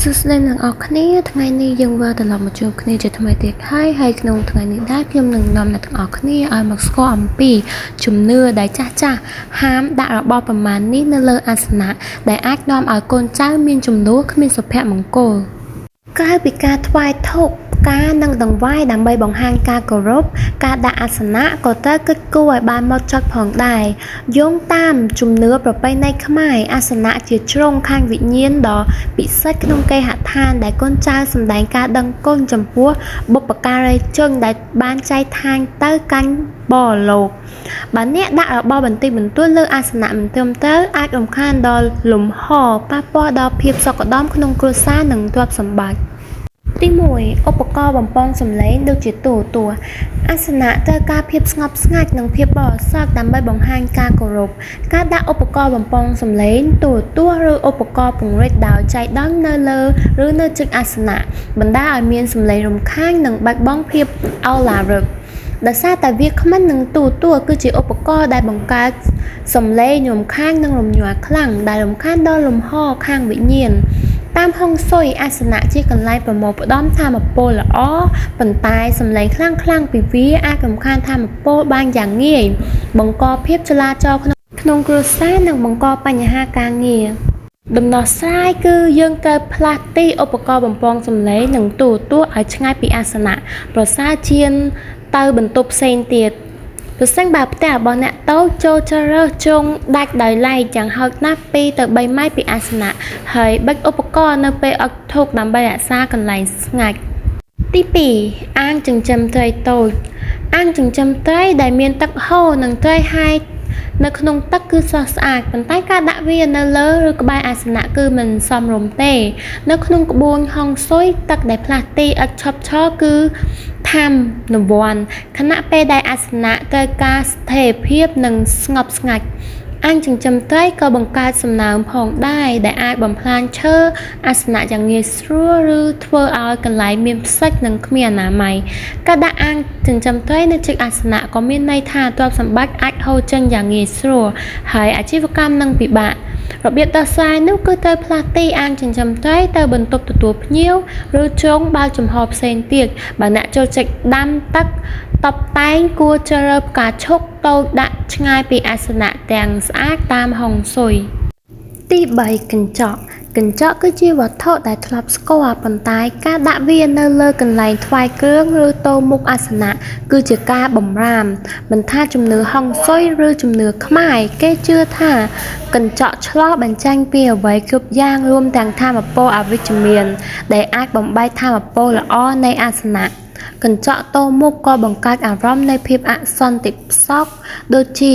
សួស្តីអ្នកនរគ្នាថ្ងៃនេះយើងវិលត្រឡប់មកជួបគ្នាជាថ្មីទៀតហើយក្នុងថ្ងៃនេះដែរខ្ញុំនឹងនាំអ្នកទាំងអស់គ្នាឲ្យមកស្គាល់អំពីជំនឿដែលចាស់ហាមដាក់របស់ប្រមាណនេះនៅលើអាសនៈដែលអាចនាំឲ្យកូនចៅមានចំនួនគ្មានសុភមង្គលក្រៅពីការថ្វាយធូបការនឹងដង្វាយដើម្បីបង្ហាញការគោរពការដាក់អាសនៈក៏ត្រូវគិតគូរឲ្យបានហ្មត់ចត់ផងដែរយោងតាមជំនឿប្រពៃណីខ្មែរអាសនៈជាជ្រុងខាងវិញ្ញាណដ៏ពិសិដ្ឋក្នុងគេហដ្ឋានដែលកូនចៅសម្ដែងការដឹងគុណចំពោះបុព្វការីជនដែលបានចែកឋានទៅកាន់បរលោកបើអ្នកដាក់របស់បន្តិចបន្តួចលើអាសនៈមិនត្រឹមត្រូវអាចរំខានដល់លំហប៉ះពាល់ដល់ភាពសុខដុមក្នុងគ្រួសារនិងទ្រព្យសម្បត្តិទី1ឧបករណ៍បំពងសំឡេងដូចជាទូរទស្សន៍អាសនៈត្រូវការភាពស្ងប់ស្ងាត់និងភាពបរិសុទ្ធដើម្បីបង្ហាញការគោរពការដាក់ឧបករណ៍បំពងសំឡេងទូរទស្សន៍ឬឧបករណ៍ពង្រីកដោយចៃដន្យនៅលើឬនៅជិតអាសនៈបណ្ដាលឲ្យមានសំឡេងរំខាននិងបាត់បង់ភាពឱឡារិកដោយសារតែវាគ្មិននឹងទូរទស្សន៍គឺជាឧបករណ៍ដែលបង្កើតសំឡេងរំខាននិងរំញ័រខ្លាំងដែលរំខានដល់លំហខាងវិញ្ញាណតាមហុងស៊ុយអាសនៈជាកន្លែងប្រមូលផ្ដុំថាមពលល្អប៉ុន្តែសំឡេងខ្លាំងពីវាអាចរំខានថាមពលបានយ៉ាងងាយបង្កភាពចលាចលក្នុងគ្រួសារនិងបង្កបញ្ហាការងារដំណោះស្រាយគឺយើងត្រូវផ្លាស់ទីឧបករណ៍បំពងសំឡេងនិងទូរទស្សន៍ឲ្យឆ្ងាយពីអាសនៈប្រសើរជាងទៅបន្ទប់ផ្សេងទៀតប្រសិនបើផ្ទះរបស់អ្នកតូចចូលជ្រើសជ្រុងដាច់ដោយឡែកយ៉ាងហោចណាស់2ទៅ3ម៉ែត្រពីអាសនៈហើយបិទឧបករណ៍នៅពេលអុជធូបដើម្បីរក្សាកន្លែងស្ងាត់ទី2អាងចិញ្ចឹមត្រីតូចអាងចិញ្ចឹមត្រីដែលមានទឹកហូរនិងត្រីហែកនៅក្នុងទឹកគឺស្រស់ស្អាតប៉ុន្តែការដាក់វានៅលើឬក្បែរអាសនៈគឺមិនសមរម្យទេនៅក្នុងក្បួនហុងស៊ុយទឹកដែលផ្លាស់ទីឥតឈប់ឈរគឺថាមនវ័នខណៈពេលដែលអាសនៈត្រូវការស្ថិរភាពនិងស្ងប់ស្ងាត់អាងចិញ្ចឹមត្រីក៏បង្កើតសំណើមផងដែរដែលអាចបំផ្លាញឈើអាសនៈយ៉ាងងាយស្រួលឬធ្វើឲ្យកន្លែងមានផ្សិតនិងគ្មានអនាម័យការដាក់អាងចិញ្ចឹមត្រីនៅជិតអាសនៈក៏មានន័យថាទ្រព្យសម្បត្តិអាចហូរចេញយ៉ាងងាយស្រួលហើយអាជីវកម្មនឹងពិបាករបៀបដោះស្រាយនោះគឺត្រូវផ្លាស់ទីអាងចិញ្ចឹមត្រីទៅបន្ទប់ទទួលភ្ញៀវឬជ្រុងបើកចំហផ្សេងទៀតបើអ្នកចូលចិត្តដាំទឹកតុបតែងគួរជ្រើសរើសផ្កាឈូកតូចដាក់ឆ្ងាយពីអាសនៈទាំងស្អាតតាមហុងស៊ុយទី3កញ្ចក់គឺជាវត្ថុដែលធ្លាប់ស្គាល់ប៉ុន្តែការដាក់វានៅលើកន្លែងថ្វាយគ្រឿងឬតូមុខអាសនៈគឺជាការបំរាមមិនថាជំនឿហុងស៊ុយឬជំនឿខ្មែរគេជឿថាកញ្ចក់ឆ្លុះបញ្ចាំងពីអ្វីគ្រប់យ៉ាងរួមទាំងថាមពលអវិជ្ជមានដែលអាចបំបែកថាមពលល្អនៃអាសនៈកញ្ចក់តូមុខក៏បង្កើតអារម្មណ៍នៃភាពអសន្តិសុខដូចជា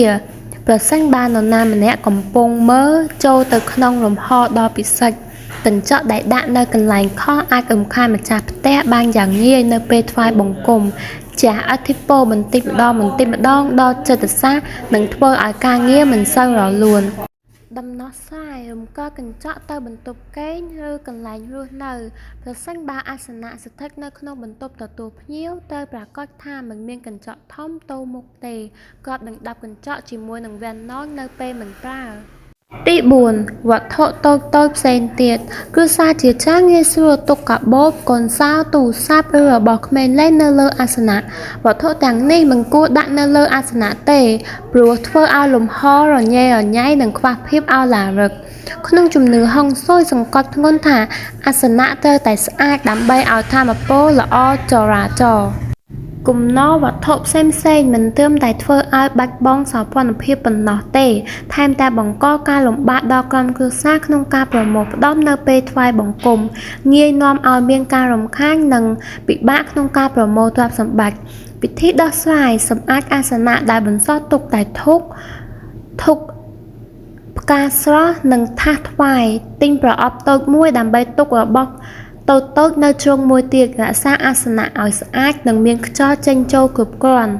ប្រសិនបើនរណាម្នាក់កំពុងមើលចូលទៅក្នុងលំហដ៏ពិសិដ្ឋកញ្ចក់ដែលដាក់នៅកន្លែងខុសអាចរំខានម្ចាស់ផ្ទះបានយ៉ាងងាយនៅពេលថ្វាយបង្គំជះឥទ្ធិពលបន្តិចម្ដងដល់ចិត្តសាស្ត្រនិងធ្វើឲ្យការងារមិនសូវរលូនដំណោះស្រាយរំកិលកញ្ចក់ទៅបន្ទប់គេងឬកន្លែងរស់នៅប្រសិនបើអាសនៈស្ថិតនៅក្នុងបន្ទប់ទទួលភ្ញៀវត្រូវប្រាកដថាមិនមានកញ្ចក់ធំតូមុខទេគ្របដណ្ដប់កញ្ចក់ជាមួយនឹងវាំងនននៅពេលមិនប្រើទី4វត្ថុតូចផ្សេងទៀតគ្រួសារជាច្រើនងាយស្រួលទុកកាបូបកូនសោទូរស័ព្ទឬរបស់ក្មេងលេងនៅលើអាសនៈវត្ថុទាំងនេះមិនគួរដាក់នៅលើអាសនៈទេព្រោះធ្វើឲ្យលំហរញ៉េរញ៉ៃនិងខ្វះភាពឱឡារិកក្នុងជំនឿហុងស៊ុយសង្កត់ធ្ងន់ថាអាសនៈត្រូវតែស្អាតដើម្បីឲ្យថាមពលល្អចរាចរគំនរវត្ថុផ្សេងមិនត្រឹមតែធ្វើឲ្យបាត់បង់សោភ័ណភាពប៉ុណ្ណោះទេថែមទាំងបង្កការលំបាកដល់ក្រុមគ្រួសារក្នុងការប្រមូលផ្ដុំនៅពេលថ្វាយបង្គំងាយនាំឲ្យមានការរំខាននិងពិបាកក្នុងការប្រមូលទ្រព្យសម្បត្តិពិធីដោះស្រាយសម្អាតអាសនៈដែលបន្សល់ទុកតែធុកផ្កាស្រស់និងថាសថ្វាយទិញប្រអប់តូចមួយដើម្បីទុករបស់តូចនៅជ្រុងមួយទៀតរក្សាអាសនៈឲ្យស្អាតនិងមានខ្យល់ចេញចូលគ្រប់គ្រាន់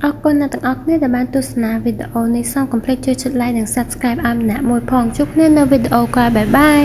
អរគុណអ្នកទាំងអស់គ្នាដែលបានទស្សនាវីដេអូនេះសូមកុំភ្លេចជួយចុច like និង subscribe ឲ្យម្នាក់មួយផងជួបគ្នានៅវីដេអូក្រោយបាយ